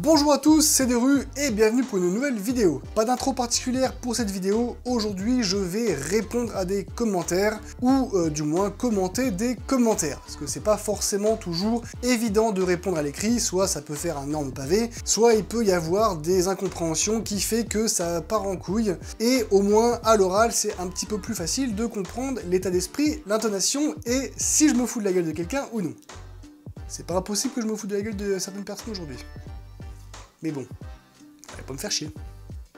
Bonjour à tous, c'est Deru et bienvenue pour une nouvelle vidéo. Pas d'intro particulière pour cette vidéo, aujourd'hui je vais répondre à des commentaires ou du moins commenter des commentaires. Parce que c'est pas forcément toujours évident de répondre à l'écrit, soit ça peut faire un énorme pavé, soit il peut y avoir des incompréhensions qui fait que ça part en couille. Et au moins à l'oral c'est un petit peu plus facile de comprendre l'état d'esprit, l'intonation et si je me fous de la gueule de quelqu'un ou non. C'est pas impossible que je me fous de la gueule de certaines personnes aujourd'hui. Mais bon, allez pas me faire chier.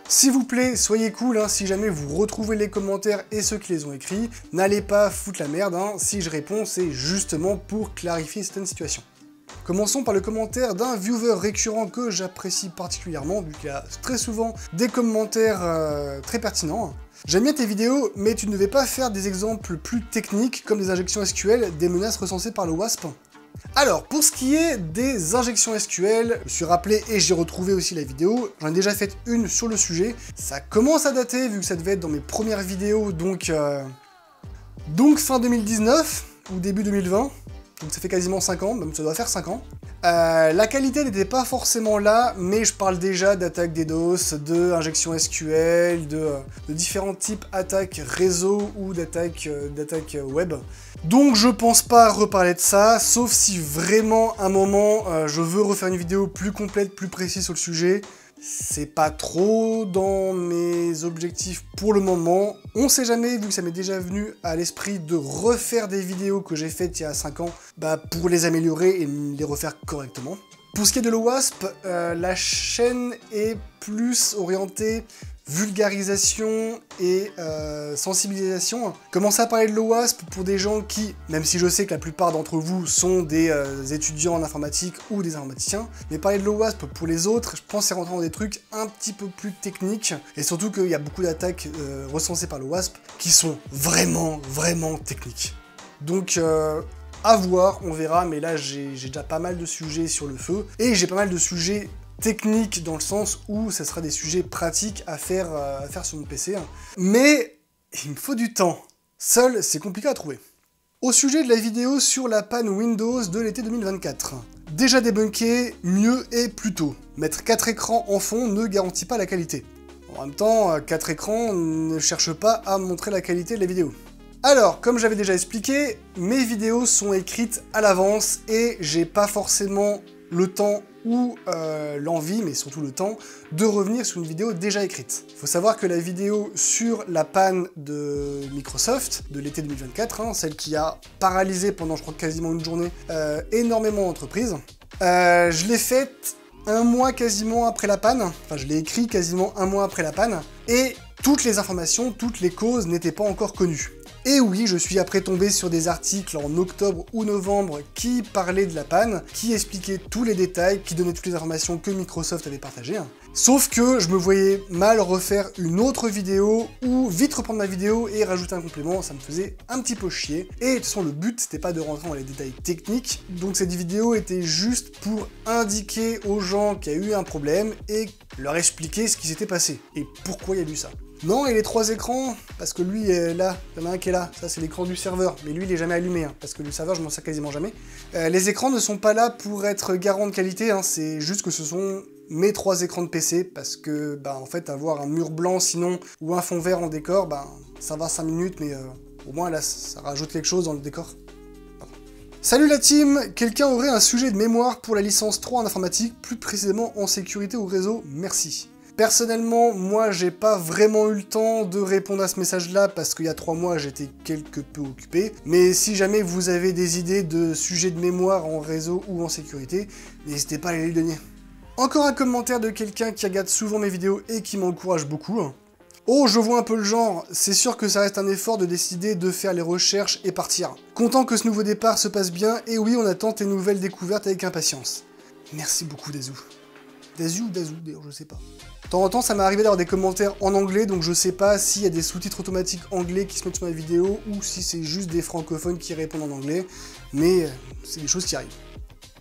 S'il vous plaît, soyez cool, hein, si jamais vous retrouvez les commentaires et ceux qui les ont écrits, n'allez pas foutre la merde, hein, si je réponds, c'est justement pour clarifier certaines situations. Commençons par le commentaire d'un viewer récurrent que j'apprécie particulièrement, vu qu'il y a très souvent des commentaires très pertinents. J'aime bien tes vidéos, mais tu ne devais pas faire des exemples plus techniques, comme des injections SQL, des menaces recensées par le WASP. Alors, pour ce qui est des injections SQL, je me suis rappelé et j'ai retrouvé aussi la vidéo, j'en ai déjà fait une sur le sujet. Ça commence à dater, vu que ça devait être dans mes premières vidéos, donc fin 2019, ou début 2020, donc ça fait quasiment 5 ans, même ça doit faire 5 ans. La qualité n'était pas forcément là, mais je parle déjà d'attaques DDoS, de injections SQL, de différents types d'attaques réseau ou d'attaques web. Donc je pense pas reparler de ça, sauf si vraiment un moment je veux refaire une vidéo plus complète, plus précise sur le sujet. C'est pas trop dans mes objectifs pour le moment. On sait jamais, vu que ça m'est déjà venu à l'esprit de refaire des vidéos que j'ai faites il y a 5 ans, pour les améliorer et les refaire correctement. Pour ce qui est de l'OWASP, la chaîne est plus orientée vulgarisation et sensibilisation. Commencer à parler de l'OWASP pour des gens qui, même si je sais que la plupart d'entre vous sont des étudiants en informatique ou des informaticiens, mais parler de l'OWASP pour les autres, je pense que c'est rentrer dans des trucs un petit peu plus techniques, et surtout qu'il y a beaucoup d'attaques recensées par l'OWASP qui sont vraiment techniques. Donc à voir, on verra, mais là j'ai déjà pas mal de sujets sur le feu, et j'ai pas mal de sujets technique dans le sens où ce sera des sujets pratiques à faire sur mon PC. Mais il me faut du temps. Seul, c'est compliqué à trouver. Au sujet de la vidéo sur la panne Windows de l'été 2024. Déjà débunké, mieux et plus tôt. Mettre 4 écrans en fond ne garantit pas la qualité. En même temps, 4 écrans ne cherchent pas à montrer la qualité de la vidéo. Alors, comme j'avais déjà expliqué, mes vidéos sont écrites à l'avance et j'ai pas forcément le temps ou l'envie, mais surtout le temps, de revenir sur une vidéo déjà écrite. Il faut savoir que la vidéo sur la panne de Microsoft de l'été 2024, celle qui a paralysé pendant, je crois, quasiment une journée, énormément d'entreprises, je l'ai faite un mois quasiment après la panne, enfin je l'ai écrit quasiment un mois après la panne, et toutes les informations, toutes les causes n'étaient pas encore connues. Et oui, je suis après tombé sur des articles en octobre ou novembre qui parlaient de la panne, qui expliquaient tous les détails, qui donnaient toutes les informations que Microsoft avait partagées. Sauf que je me voyais mal refaire une autre vidéo, ou vite reprendre ma vidéo et rajouter un complément, ça me faisait un petit peu chier. Et de toute façon, le but, c'était pas de rentrer dans les détails techniques, donc cette vidéo était juste pour indiquer aux gens qu'il y a eu un problème et leur expliquer ce qui s'était passé, et pourquoi il y a eu ça. Non, et les 3 écrans, parce que lui est là, il y en a un qui est là, ça c'est l'écran du serveur, mais lui il est jamais allumé, parce que le serveur je m'en sers quasiment jamais. Les écrans ne sont pas là pour être garant de qualité, c'est juste que ce sont mes 3 écrans de PC, parce que en fait avoir un mur blanc sinon, ou un fond vert en décor, ça va 5 minutes, mais au moins là ça rajoute quelque chose dans le décor. Salut la team, quelqu'un aurait un sujet de mémoire pour la licence 3 en informatique, plus précisément en sécurité ou réseau, merci. Personnellement, moi, j'ai pas vraiment eu le temps de répondre à ce message-là parce qu'il y a 3 mois, j'étais quelque peu occupé. Mais si jamais vous avez des idées de sujets de mémoire en réseau ou en sécurité, n'hésitez pas à les donner. Encore un commentaire de quelqu'un qui regarde souvent mes vidéos et qui m'encourage beaucoup. Oh, je vois un peu le genre, c'est sûr que ça reste un effort de décider de faire les recherches et partir. Content que ce nouveau départ se passe bien, et oui, on attend tes nouvelles découvertes avec impatience. Merci beaucoup, Dazou. Dazou ou Dazou, d'ailleurs, je sais pas. De temps en temps, ça m'est arrivé d'avoir des commentaires en anglais, donc je sais pas s'il y a des sous-titres automatiques anglais qui se mettent sur ma vidéo, ou si c'est juste des francophones qui répondent en anglais, mais c'est des choses qui arrivent.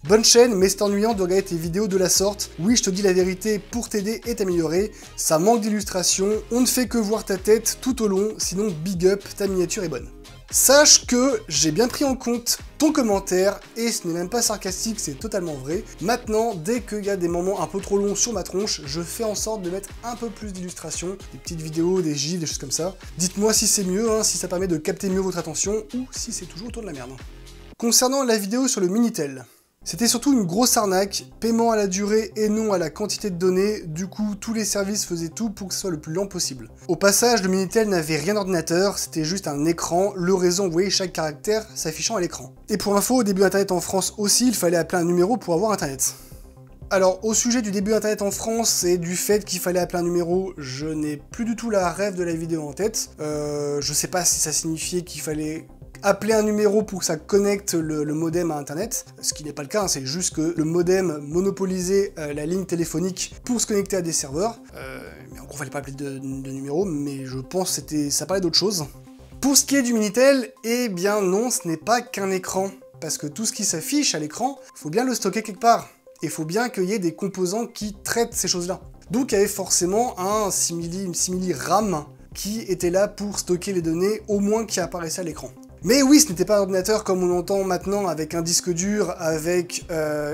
Bonne chaîne, mais c'est ennuyant de regarder tes vidéos de la sorte. Oui, je te dis la vérité pour t'aider et t'améliorer. Ça manque d'illustration, on ne fait que voir ta tête tout au long, sinon big up, ta miniature est bonne. Sache que j'ai bien pris en compte ton commentaire, et ce n'est même pas sarcastique, c'est totalement vrai. Maintenant, dès qu'il y a des moments un peu trop longs sur ma tronche, je fais en sorte de mettre un peu plus d'illustrations, des petites vidéos, des gifs, des choses comme ça. Dites-moi si c'est mieux, si ça permet de capter mieux votre attention, ou si c'est toujours autour de la merde. Concernant la vidéo sur le Minitel, c'était surtout une grosse arnaque, paiement à la durée et non à la quantité de données, du coup tous les services faisaient tout pour que ce soit le plus lent possible. Au passage, le Minitel n'avait rien d'ordinateur, c'était juste un écran, le réseau envoyait chaque caractère s'affichant à l'écran. Et pour info, au début d'internet en France aussi, il fallait appeler un numéro pour avoir internet. Alors, au sujet du début internet en France et du fait qu'il fallait appeler un numéro, je n'ai plus du tout la rêve de la vidéo en tête. Je sais pas si ça signifiait qu'il fallait appeler un numéro pour que ça connecte le modem à internet, ce qui n'est pas le cas, c'est juste que le modem monopolisait la ligne téléphonique pour se connecter à des serveurs. Mais en gros, il fallait pas appeler de numéro, mais je pense que ça parlait d'autre chose. Pour ce qui est du Minitel, eh bien non, ce n'est pas qu'un écran, parce que tout ce qui s'affiche à l'écran, il faut bien le stocker quelque part. Et il faut bien qu'il y ait des composants qui traitent ces choses-là. Donc il y avait forcément une simili RAM qui était là pour stocker les données, au moins qui apparaissaient à l'écran. Mais oui, ce n'était pas un ordinateur comme on entend maintenant avec un disque dur, avec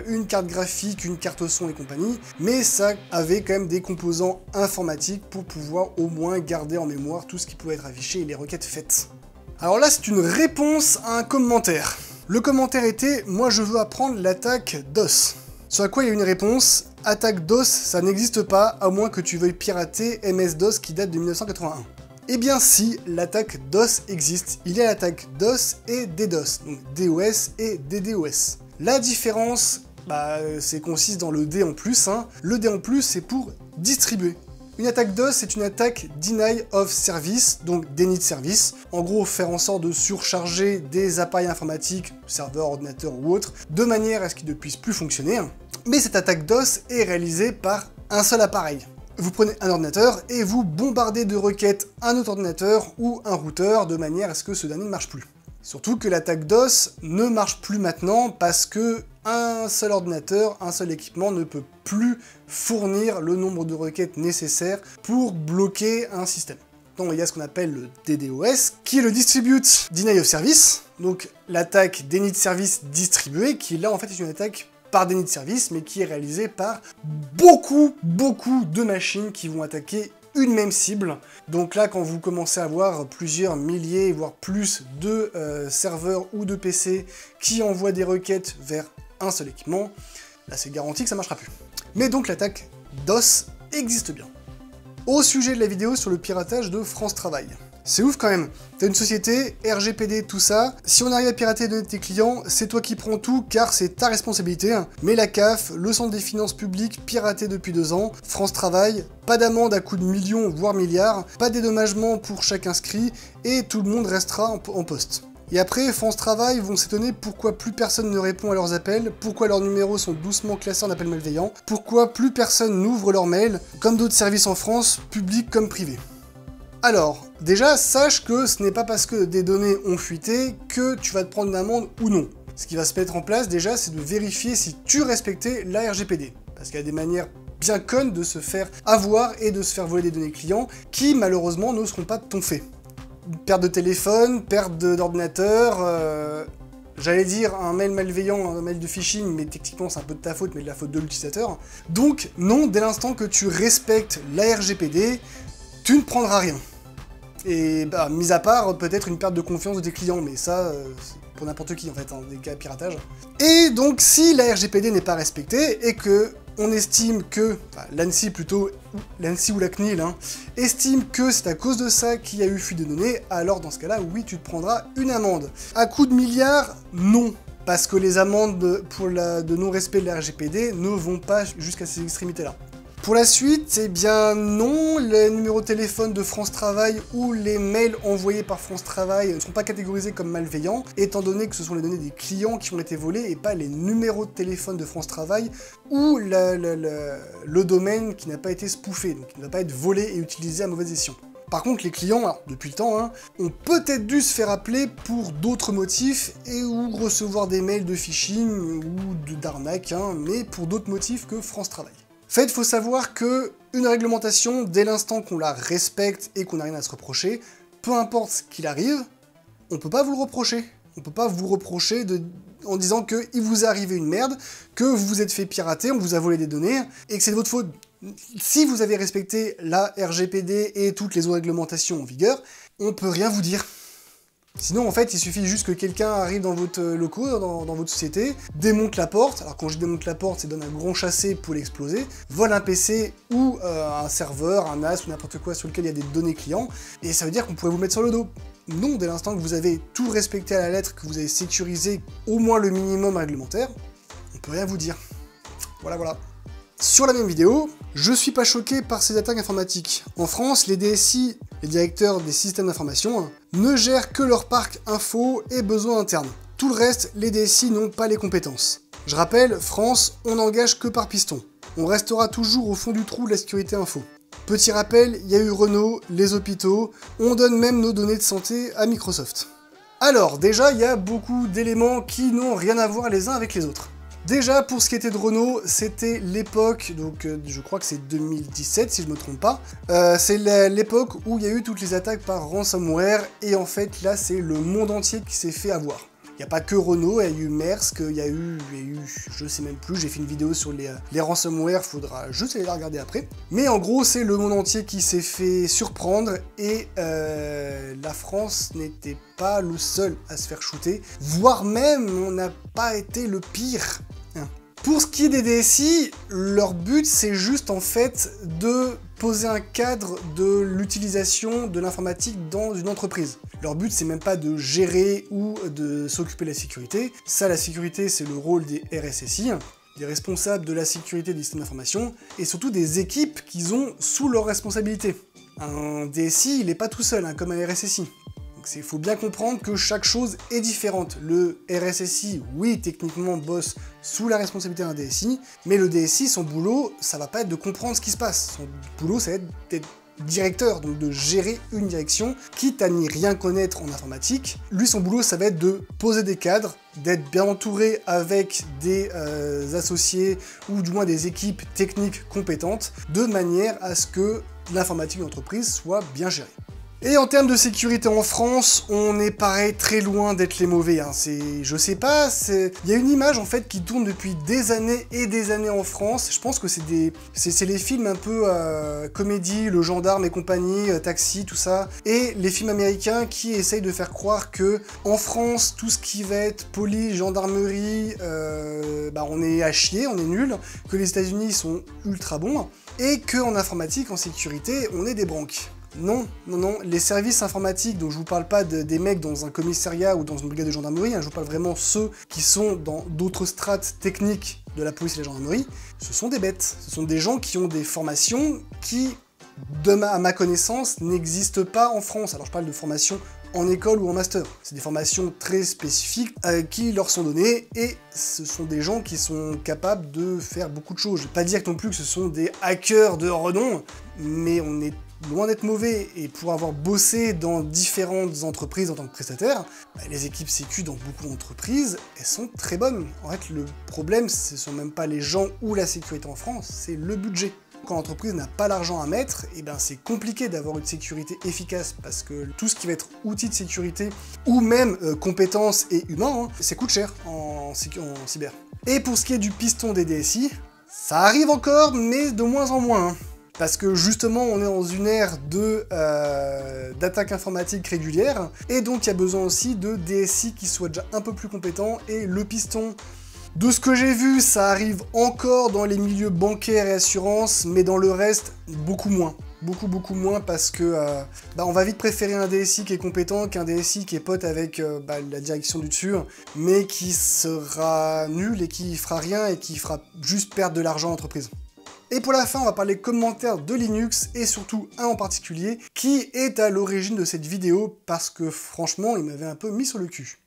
une carte graphique, une carte son et compagnie, mais ça avait quand même des composants informatiques pour pouvoir au moins garder en mémoire tout ce qui pouvait être affiché et les requêtes faites. Alors là, c'est une réponse à un commentaire. Le commentaire était « Moi je veux apprendre l'attaque DOS ». Sur à quoi il y a une réponse, attaque DOS, ça n'existe pas, à moins que tu veuilles pirater MS-DOS qui date de 1981. Eh bien si, l'attaque DOS existe, il y a l'attaque DOS et DDoS, donc DOS et DDoS. La différence, c'est consiste dans le D en plus, Le D en plus, c'est pour distribuer. Une attaque DOS, c'est une attaque Deny of Service, donc déni de service. En gros, faire en sorte de surcharger des appareils informatiques, serveurs, ordinateurs ou autres, de manière à ce qu'ils ne puissent plus fonctionner. Mais cette attaque DOS est réalisée par un seul appareil. Vous prenez un ordinateur et vous bombardez de requêtes un autre ordinateur ou un routeur de manière à ce que ce dernier ne marche plus. Surtout que l'attaque DOS ne marche plus maintenant parce que un seul ordinateur, un seul équipement ne peut plus fournir le nombre de requêtes nécessaires pour bloquer un système. Donc il y a ce qu'on appelle le DDoS, qui est le Distribute Deny of Service, donc l'attaque déni de service distribuée, qui là en fait est une attaque par déni de service, mais qui est réalisée par beaucoup de machines qui vont attaquer une même cible. Donc là, quand vous commencez à avoir plusieurs milliers, voire plus de serveurs ou de PC qui envoient des requêtes vers un seul équipement, là c'est garanti que ça marchera plus. Mais donc l'attaque DOS existe bien. Au sujet de la vidéo sur le piratage de France Travail. C'est ouf quand même, t'as une société, RGPD, tout ça, si on arrive à pirater les données de tes clients, c'est toi qui prends tout car c'est ta responsabilité, mais la CAF, le Centre des finances publiques, piraté depuis 2 ans, France Travail, pas d'amende à coût de millions voire milliards, pas de dédommagement pour chaque inscrit, et tout le monde restera en poste. Et après, France Travail vont s'étonner pourquoi plus personne ne répond à leurs appels, pourquoi leurs numéros sont doucement classés en appel malveillant, pourquoi plus personne n'ouvre leurs mails, comme d'autres services en France, publics comme privés. Alors, déjà, sache que ce n'est pas parce que des données ont fuité que tu vas te prendre une amende ou non. Ce qui va se mettre en place, déjà, c'est de vérifier si tu respectais la RGPD. Parce qu'il y a des manières bien connes de se faire avoir et de se faire voler des données clients qui, malheureusement, ne seront pas de ton fait. Perte de téléphone, perte d'ordinateur, j'allais dire un mail malveillant, un mail de phishing, mais techniquement c'est un peu de ta faute, mais de la faute de l'utilisateur. Donc, non, dès l'instant que tu respectes la RGPD, tu ne prendras rien. Et mis à part peut-être une perte de confiance de tes clients, mais ça, c'est pour n'importe qui en fait, des cas de piratage. Et donc si la RGPD n'est pas respectée, et que on estime que, l'ANSSI plutôt, l'ANSSI ou la CNIL, estime que c'est à cause de ça qu'il y a eu fuite de données, alors dans ce cas-là, oui, tu te prendras une amende. À coup de milliards, non. Parce que les amendes de non-respect de la RGPD ne vont pas jusqu'à ces extrémités-là. Pour la suite, eh bien non, les numéros de téléphone de France Travail ou les mails envoyés par France Travail ne sont pas catégorisés comme malveillants, étant donné que ce sont les données des clients qui ont été volées et pas les numéros de téléphone de France Travail ou le domaine qui n'a pas été spoofé, donc qui ne va pas être volé et utilisé à mauvaise escient. Par contre, les clients, alors, depuis le temps, ont peut-être dû se faire appeler pour d'autres motifs et ou recevoir des mails de phishing ou d'arnaque, mais pour d'autres motifs que France Travail. En fait, il faut savoir que une réglementation, dès l'instant qu'on la respecte et qu'on n'a rien à se reprocher, peu importe ce qu'il arrive, on peut pas vous le reprocher. On peut pas vous reprocher en disant qu'il vous est arrivé une merde, que vous vous êtes fait pirater, on vous a volé des données, et que c'est de votre faute. Si vous avez respecté la RGPD et toutes les autres réglementations en vigueur, on peut rien vous dire. Sinon, en fait, il suffit juste que quelqu'un arrive dans votre locaux, dans votre société, démonte la porte, alors quand je démonte la porte, c'est donne un grand chassé pour l'exploser, vole un PC ou un serveur, un NAS ou n'importe quoi sur lequel il y a des données clients, et ça veut dire qu'on pourrait vous mettre sur le dos. Non, dès l'instant que vous avez tout respecté à la lettre, que vous avez sécurisé au moins le minimum réglementaire, on peut rien vous dire. Voilà, voilà. Sur la même vidéo, je suis pas choqué par ces attaques informatiques. En France, les DSI, les directeurs des systèmes d'information, ne gèrent que leur parc info et besoins internes. Tout le reste, les DSI n'ont pas les compétences. Je rappelle, France, on n'engage que par piston. On restera toujours au fond du trou de la sécurité info. Petit rappel, il y a eu Renault, les hôpitaux, on donne même nos données de santé à Microsoft. Alors, déjà, il y a beaucoup d'éléments qui n'ont rien à voir les uns avec les autres. Déjà, pour ce qui était de Renault, c'était l'époque, donc je crois que c'est 2017 si je me trompe pas, c'est l'époque où il y a eu toutes les attaques par ransomware, et en fait là c'est le monde entier qui s'est fait avoir. Il n'y a pas que Renault, il y a eu Maersk, il y a eu, je sais même plus, j'ai fait une vidéo sur les ransomware, faudra juste aller la regarder après. Mais en gros, c'est le monde entier qui s'est fait surprendre, et la France n'était pas le seul à se faire shooter, voire même on n'a pas été le pire. Pour ce qui est des DSI, leur but c'est juste en fait de poser un cadre de l'utilisation de l'informatique dans une entreprise. Leur but c'est même pas de gérer ou de s'occuper de la sécurité. Ça, la sécurité, c'est le rôle des RSSI, des responsables de la sécurité des systèmes d'information, et surtout des équipes qu'ils ont sous leur responsabilité. Un DSI, il n'est pas tout seul, hein, comme un RSSI. Il faut bien comprendre que chaque chose est différente. Le RSSI, oui, techniquement bosse sous la responsabilité d'un DSI, mais le DSI, son boulot, ça va pas être de comprendre ce qui se passe. Son boulot, ça va être d'être directeur, donc de gérer une direction, quitte à n'y rien connaître en informatique. Lui, son boulot, ça va être de poser des cadres, d'être bien entouré avec des associés ou du moins des équipes techniques compétentes, de manière à ce que l'informatique de l'entreprise soit bien gérée. Et en termes de sécurité en France, on est pareil très loin d'être les mauvais. Hein. Je sais pas, il y a une image en fait qui tourne depuis des années et des années en France. Je pense que c'est les films un peu comédie, Le Gendarme et compagnie, Taxi, tout ça, et les films américains qui essayent de faire croire que en France, tout ce qui va être police, gendarmerie, on est à chier, on est nul, que les États-Unis sont ultra bons, et qu'en informatique, en sécurité, on est des branques. Non, non, non, les services informatiques, donc je vous parle pas des mecs dans un commissariat ou dans une brigade de gendarmerie, hein, je vous parle vraiment ceux qui sont dans d'autres strates techniques de la police et de la gendarmerie, ce sont des bêtes, ce sont des gens qui ont des formations qui, à ma connaissance, n'existent pas en France. Alors je parle de formation en école ou en master. C'est des formations très spécifiques qui leur sont données, et ce sont des gens qui sont capables de faire beaucoup de choses. Je vais pas dire non plus que ce sont des hackers de renom, mais on est loin d'être mauvais, et pour avoir bossé dans différentes entreprises en tant que prestataire, les équipes sécu dans beaucoup d'entreprises, elles sont très bonnes. En fait, le problème, ce sont même pas les gens ou la sécurité en France, c'est le budget. Quand l'entreprise n'a pas l'argent à mettre, c'est compliqué d'avoir une sécurité efficace, parce que tout ce qui va être outils de sécurité, ou même compétences et humains, ça coûte cher en cyber. Et pour ce qui est du piston des DSI, ça arrive encore, mais de moins en moins. Parce que justement, on est dans une ère d'attaques informatiques régulières, et donc il y a besoin aussi de DSI qui soient déjà un peu plus compétents, et le piston, de ce que j'ai vu, ça arrive encore dans les milieux bancaires et assurances, mais dans le reste, beaucoup moins. Beaucoup moins, parce que on va vite préférer un DSI qui est compétent qu'un DSI qui est pote avec la direction du dessus, mais qui sera nul et qui fera rien et qui fera juste perdre de l'argent à l'entreprise. Et pour la fin, on va parler commentaires de Linux, et surtout un en particulier, qui est à l'origine de cette vidéo, parce que franchement, il m'avait un peu mis sur le cul.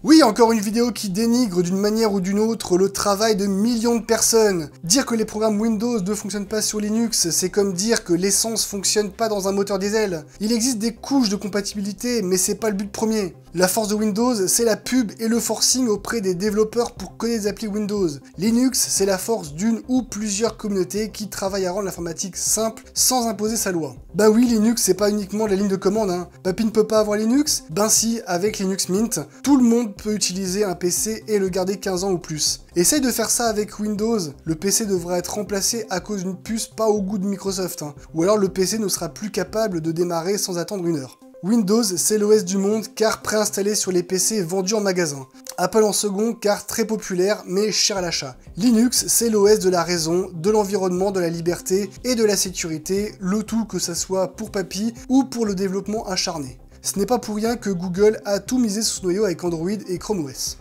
Oui, encore une vidéo qui dénigre d'une manière ou d'une autre le travail de millions de personnes. Dire que les programmes Windows ne fonctionnent pas sur Linux, c'est comme dire que l'essence fonctionne pas dans un moteur diesel. Il existe des couches de compatibilité, mais c'est pas le but premier. La force de Windows, c'est la pub et le forcing auprès des développeurs pour coder des applis Windows. Linux, c'est la force d'une ou plusieurs communautés qui travaillent à rendre l'informatique simple sans imposer sa loi. Bah oui, Linux, c'est pas uniquement la ligne de commande, hein. Papy ne peut pas avoir Linux? Ben si, avec Linux Mint, tout le monde peut utiliser un PC et le garder 15 ans ou plus. Essaye de faire ça avec Windows, le PC devra être remplacé à cause d'une puce pas au goût de Microsoft, hein. Ou alors le PC ne sera plus capable de démarrer sans attendre 1 heure. Windows, c'est l'OS du monde car préinstallé sur les PC vendus en magasin. Apple en second car très populaire mais cher à l'achat. Linux, c'est l'OS de la raison, de l'environnement, de la liberté et de la sécurité, le tout que ça soit pour papy ou pour le développement acharné. Ce n'est pas pour rien que Google a tout misé sous ce noyau avec Android et Chrome OS.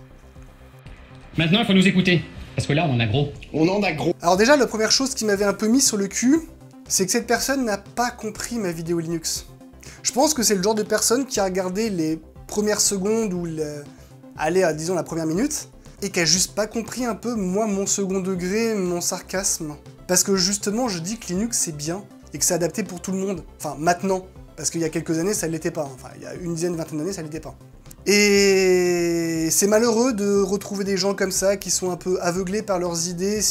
Maintenant, il faut nous écouter, parce que là, on en a gros. On en a gros. Alors déjà, la première chose qui m'avait un peu mis sur le cul, c'est que cette personne n'a pas compris ma vidéo Linux. Je pense que c'est le genre de personne qui a regardé les premières secondes ou disons la première minute et qui a juste pas compris un peu moi mon second degré, mon sarcasme. Parce que justement je dis que Linux c'est bien et que c'est adapté pour tout le monde. Enfin maintenant, parce qu'il y a quelques années ça l'était pas. Enfin il y a une dizaine, vingtaine d'années ça l'était pas. Et c'est malheureux de retrouver des gens comme ça qui sont un peu aveuglés par leurs idées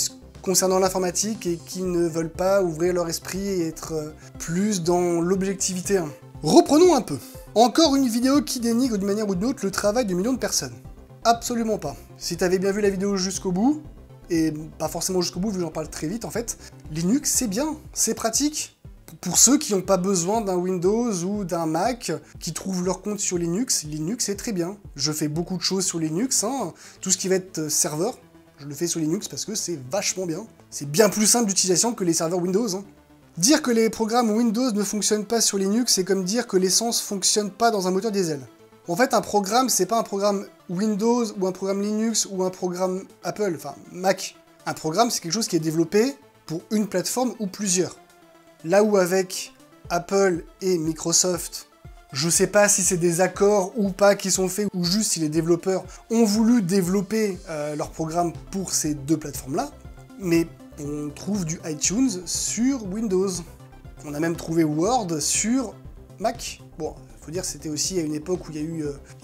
concernant l'informatique et qui ne veulent pas ouvrir leur esprit et être plus dans l'objectivité. Reprenons un peu. Encore une vidéo qui dénigre d'une manière ou d'une autre le travail de millions de personnes. Absolument pas. Si t'avais bien vu la vidéo jusqu'au bout, et pas forcément jusqu'au bout vu que j'en parle très vite en fait, Linux c'est bien, c'est pratique. Pour ceux qui n'ont pas besoin d'un Windows ou d'un Mac, qui trouvent leur compte sur Linux, Linux c'est très bien. Je fais beaucoup de choses sur Linux, hein. Tout ce qui va être serveur, je le fais sur Linux parce que c'est vachement bien. C'est bien plus simple d'utilisation que les serveurs Windows, hein. Dire que les programmes Windows ne fonctionnent pas sur Linux, c'est comme dire que l'essence fonctionne pas dans un moteur diesel. En fait, un programme, c'est pas un programme Windows ou un programme Linux ou un programme Apple, enfin Mac. Un programme, c'est quelque chose qui est développé pour une plateforme ou plusieurs. Là où avec Apple et Microsoft, je sais pas si c'est des accords ou pas qui sont faits, ou juste si les développeurs ont voulu développer leur programme pour ces deux plateformes-là, mais on trouve du iTunes sur Windows. On a même trouvé Word sur Mac. Bon, faut dire que c'était aussi à une époque où il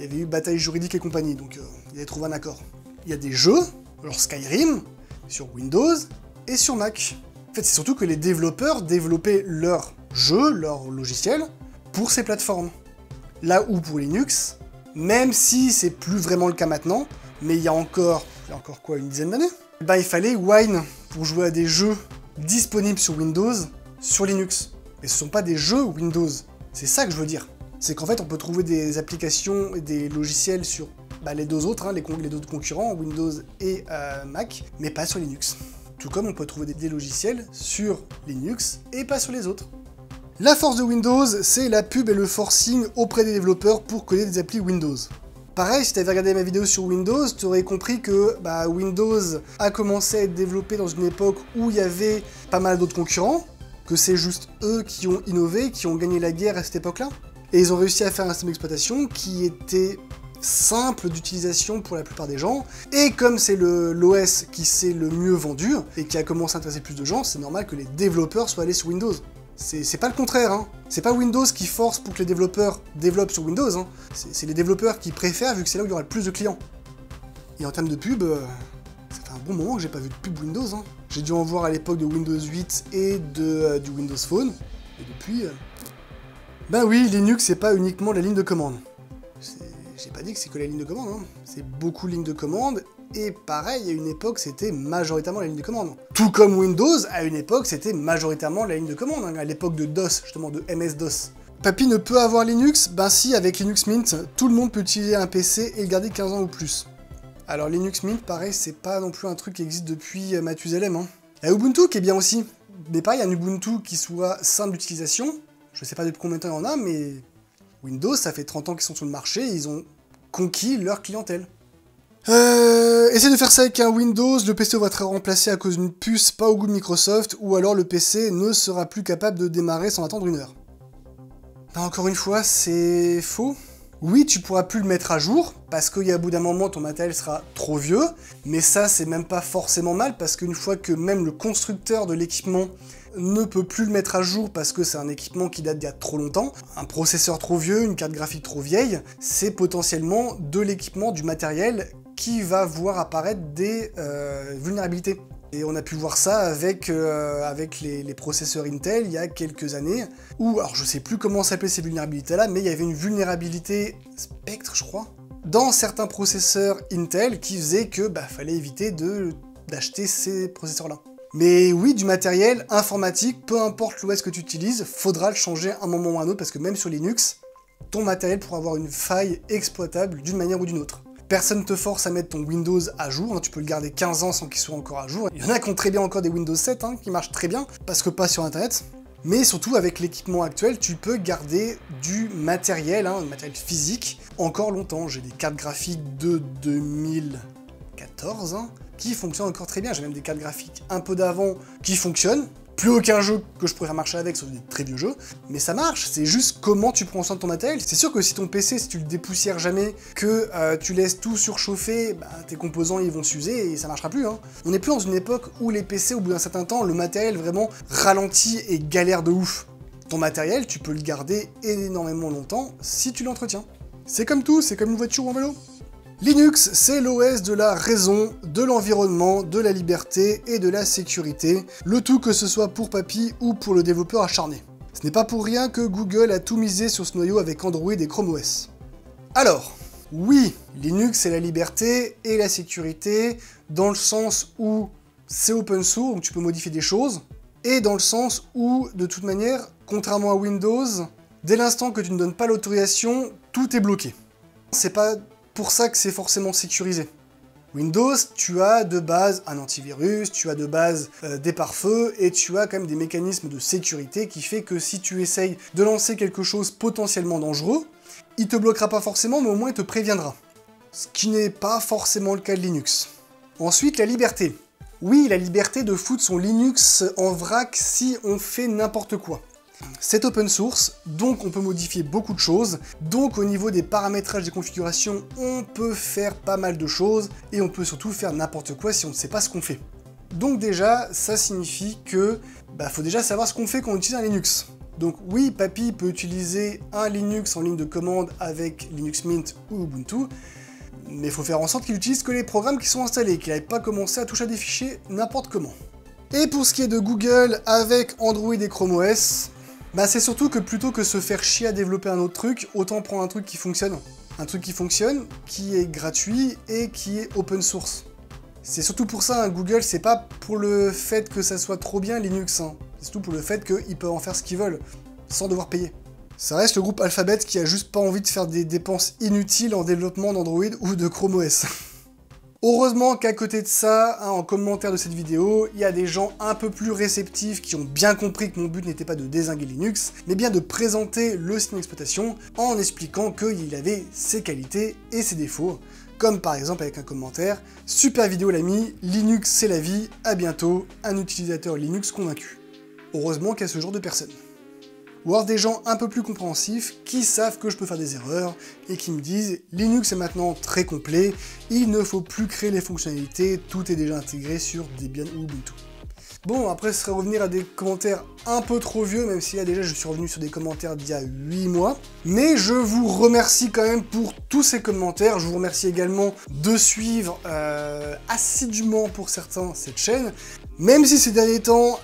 y avait eu bataille juridique et compagnie, donc il avait trouvé un accord. Il y a des jeux, genre Skyrim, sur Windows et sur Mac. En fait, c'est surtout que les développeurs développaient leurs jeux, leurs logiciels, pour ces plateformes. Là où pour Linux, même si c'est plus vraiment le cas maintenant, mais il y a encore quoi, une dizaine d'années, bah, il fallait Wine pour jouer à des jeux disponibles sur Windows, sur Linux. Mais ce ne sont pas des jeux Windows. C'est ça que je veux dire. C'est qu'en fait, on peut trouver des applications et des logiciels sur les deux autres, hein, les deux concurrents, Windows et Mac, mais pas sur Linux. Tout comme on peut trouver des logiciels sur Linux et pas sur les autres. La force de Windows, c'est la pub et le forcing auprès des développeurs pour coder des applis Windows. Pareil, si tu avais regardé ma vidéo sur Windows, tu aurais compris que Windows a commencé à être développé dans une époque où il y avait pas mal d'autres concurrents, que c'est juste eux qui ont innové, qui ont gagné la guerre à cette époque-là. Et ils ont réussi à faire un système d'exploitation qui était simple d'utilisation pour la plupart des gens, et comme c'est l'OS qui s'est le mieux vendu, et qui a commencé à intéresser plus de gens, c'est normal que les développeurs soient allés sur Windows. C'est pas le contraire, hein. C'est pas Windows qui force pour que les développeurs développent sur Windows, hein. C'est les développeurs qui préfèrent, vu que c'est là où il y aura le plus de clients. Et en termes de pub, ça fait un bon moment que j'ai pas vu de pub Windows, hein. J'ai dû en voir à l'époque de Windows 8 et du Windows Phone, et depuis... Ben oui, Linux c'est pas uniquement la ligne de commande. J'ai pas dit que c'est que la ligne de commande, hein. C'est beaucoup de lignes de commande, et pareil, à une époque, c'était majoritairement la ligne de commande. Tout comme Windows, à une époque, c'était majoritairement la ligne de commande, hein, à l'époque de DOS, justement, de MS-DOS. Papy ne peut avoir Linux? Ben si, avec Linux Mint, tout le monde peut utiliser un PC et le garder 15 ans ou plus. Alors Linux Mint, pareil, c'est pas non plus un truc qui existe depuis Mathusalem, hein. Il y a Ubuntu qui est bien aussi. Mais pareil, un Ubuntu qui soit simple d'utilisation, je sais pas depuis combien de temps il y en a, mais... Windows, ça fait 30 ans qu'ils sont sur le marché, et ils ont conquis leur clientèle. Essayez de faire ça avec un Windows, le PC va être remplacé à cause d'une puce pas au goût de Microsoft, ou alors le PC ne sera plus capable de démarrer sans attendre 1 heure. Ben encore une fois, c'est faux. Oui, tu pourras plus le mettre à jour, parce qu'il y a au bout d'un moment, ton matériel sera trop vieux, mais ça, c'est même pas forcément mal, parce qu'une fois que même le constructeur de l'équipement ne peut plus le mettre à jour parce que c'est un équipement qui date d'il y a trop longtemps, un processeur trop vieux, une carte graphique trop vieille, c'est potentiellement de l'équipement, du matériel qui va voir apparaître des vulnérabilités. Et on a pu voir ça avec les processeurs Intel il y a quelques années, où, alors je sais plus comment s'appelaient ces vulnérabilités-là, mais il y avait une vulnérabilité Spectre, je crois, dans certains processeurs Intel qui faisait que fallait éviter d'acheter ces processeurs-là. Mais oui, du matériel informatique, peu importe l'OS que tu utilises, faudra le changer à un moment ou à un autre, parce que même sur Linux, ton matériel pourra avoir une faille exploitable d'une manière ou d'une autre. Personne ne te force à mettre ton Windows à jour, hein, tu peux le garder 15 ans sans qu'il soit encore à jour. Il y en a qui ont très bien encore des Windows 7, qui marchent très bien, parce que pas sur Internet. Mais surtout, avec l'équipement actuel, tu peux garder du matériel, matériel physique, encore longtemps. J'ai des cartes graphiques de 2014, qui fonctionnent encore très bien. J'ai même des cartes graphiques un peu d'avant qui fonctionnent. Plus aucun jeu que je pourrais faire marcher avec, sauf des très vieux jeux, mais ça marche, c'est juste comment tu prends soin de ton matériel. C'est sûr que si ton PC, si tu le dépoussières jamais, que tu laisses tout surchauffer, tes composants ils vont s'user et ça marchera plus. On n'est plus dans une époque où les PC, au bout d'un certain temps, le matériel vraiment ralentit et galère de ouf. Ton matériel, tu peux le garder énormément longtemps si tu l'entretiens. C'est comme tout, c'est comme une voiture ou un vélo. Linux, c'est l'OS de la raison, de l'environnement, de la liberté et de la sécurité, le tout que ce soit pour papy ou pour le développeur acharné. Ce n'est pas pour rien que Google a tout misé sur ce noyau avec Android et Chrome OS. Alors, oui, Linux c'est la liberté et la sécurité, dans le sens où c'est open source, donc tu peux modifier des choses, et dans le sens où, de toute manière, contrairement à Windows, dès l'instant que tu ne donnes pas l'autorisation, tout est bloqué. C'est pas pour ça que c'est forcément sécurisé. Windows, tu as de base un antivirus, tu as de base des pare-feux, et tu as quand même des mécanismes de sécurité qui fait que si tu essayes de lancer quelque chose potentiellement dangereux, il te bloquera pas forcément, mais au moins il te préviendra. Ce qui n'est pas forcément le cas de Linux. Ensuite, la liberté. Oui, la liberté de foutre son Linux en vrac si on fait n'importe quoi. C'est open source, donc on peut modifier beaucoup de choses, donc au niveau des paramétrages des configurations, on peut faire pas mal de choses, et on peut surtout faire n'importe quoi si on ne sait pas ce qu'on fait. Donc déjà, ça signifie que faut déjà savoir ce qu'on fait quand on utilise un Linux. Donc oui, papy peut utiliser un Linux en ligne de commande avec Linux Mint ou Ubuntu, mais il faut faire en sorte qu'il utilise que les programmes qui sont installés, qu'il n'aille pas commencer à toucher à des fichiers n'importe comment. Et pour ce qui est de Google avec Android et Chrome OS, c'est surtout que plutôt que se faire chier à développer un autre truc, autant prendre un truc qui fonctionne. Un truc qui fonctionne, qui est gratuit et qui est open source. C'est surtout pour ça, Google, c'est pas pour le fait que ça soit trop bien Linux, c'est surtout pour le fait qu'ils peuvent en faire ce qu'ils veulent, sans devoir payer. Ça reste le groupe Alphabet qui a juste pas envie de faire des dépenses inutiles en développement d'Android ou de Chrome OS. Heureusement qu'à côté de ça, en commentaire de cette vidéo, il y a des gens un peu plus réceptifs qui ont bien compris que mon but n'était pas de dézinguer Linux, mais bien de présenter le système d'exploitation en expliquant qu'il avait ses qualités et ses défauts, comme par exemple avec un commentaire « Super vidéo l'ami, Linux c'est la vie, à bientôt, un utilisateur Linux convaincu ». Heureusement qu'il y a ce genre de personnes. Ou alors des gens un peu plus compréhensifs qui savent que je peux faire des erreurs et qui me disent « Linux est maintenant très complet, il ne faut plus créer les fonctionnalités, tout est déjà intégré sur Debian ou Ubuntu ». Bon, après, ce serait revenir à des commentaires un peu trop vieux, même si là, déjà, je suis revenu sur des commentaires d'il y a 8 mois. Mais je vous remercie quand même pour tous ces commentaires. Je vous remercie également de suivre assidûment, pour certains, cette chaîne. Même si ces derniers temps,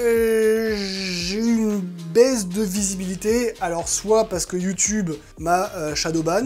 j'ai eu une baisse de visibilité. Alors, soit parce que YouTube m'a shadowban,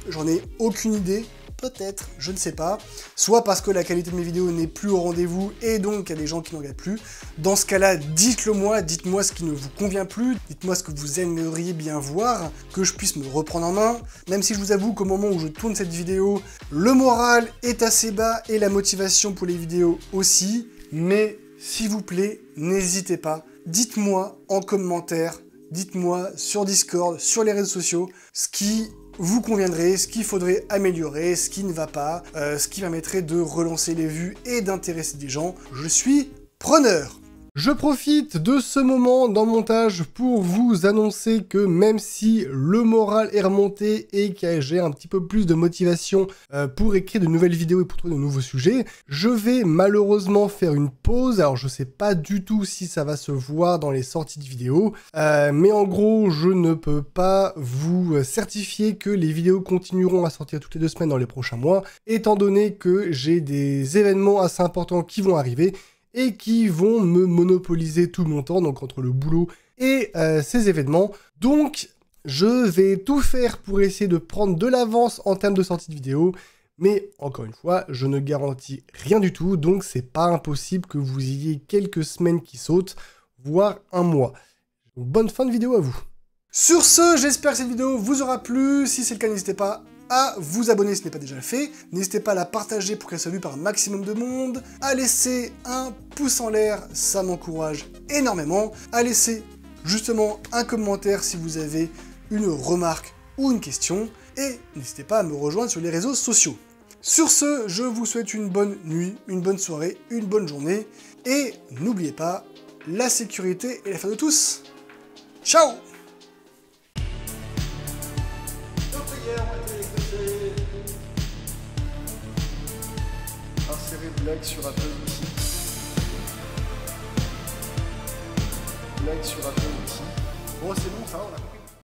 j'en ai aucune idée. Peut-être, je ne sais pas, soit parce que la qualité de mes vidéos n'est plus au rendez-vous et donc il y a des gens qui n'en regardent plus. Dans ce cas-là, dites-le moi, dites-moi ce qui ne vous convient plus, dites-moi ce que vous aimeriez bien voir, que je puisse me reprendre en main, même si je vous avoue qu'au moment où je tourne cette vidéo, le moral est assez bas et la motivation pour les vidéos aussi, mais s'il vous plaît, n'hésitez pas, dites-moi en commentaire, dites-moi sur Discord, sur les réseaux sociaux, ce qui vous conviendrait, ce qu'il faudrait améliorer, ce qui ne va pas, ce qui permettrait de relancer les vues et d'intéresser des gens. Je suis preneur. Je profite de ce moment dans le montage pour vous annoncer que même si le moral est remonté et que j'ai un petit peu plus de motivation pour écrire de nouvelles vidéos et pour trouver de nouveaux sujets, je vais malheureusement faire une pause. Alors je sais pas du tout si ça va se voir dans les sorties de vidéos, mais en gros je ne peux pas vous certifier que les vidéos continueront à sortir toutes les 2 semaines dans les prochains mois, étant donné que j'ai des événements assez importants qui vont arriver et qui vont me monopoliser tout mon temps, donc entre le boulot et ces événements. Donc, je vais tout faire pour essayer de prendre de l'avance en termes de sortie de vidéo, mais encore une fois, je ne garantis rien du tout, donc c'est pas impossible que vous ayez quelques semaines qui sautent, voire un mois. Donc, bonne fin de vidéo à vous. Sur ce, j'espère que cette vidéo vous aura plu. Si c'est le cas, n'hésitez pas à vous abonner si ce n'est pas déjà fait. N'hésitez pas à la partager pour qu'elle soit vue par un maximum de monde. À laisser un pouce en l'air, ça m'encourage énormément. À laisser justement un commentaire si vous avez une remarque ou une question. Et n'hésitez pas à me rejoindre sur les réseaux sociaux. Sur ce, je vous souhaite une bonne nuit, une bonne soirée, une bonne journée. Et n'oubliez pas, la sécurité est l'affaire de tous. Ciao! Insérer blague sur Apple ici. Blague sur Apple ici. Bon, c'est bon, ça va, on a compris.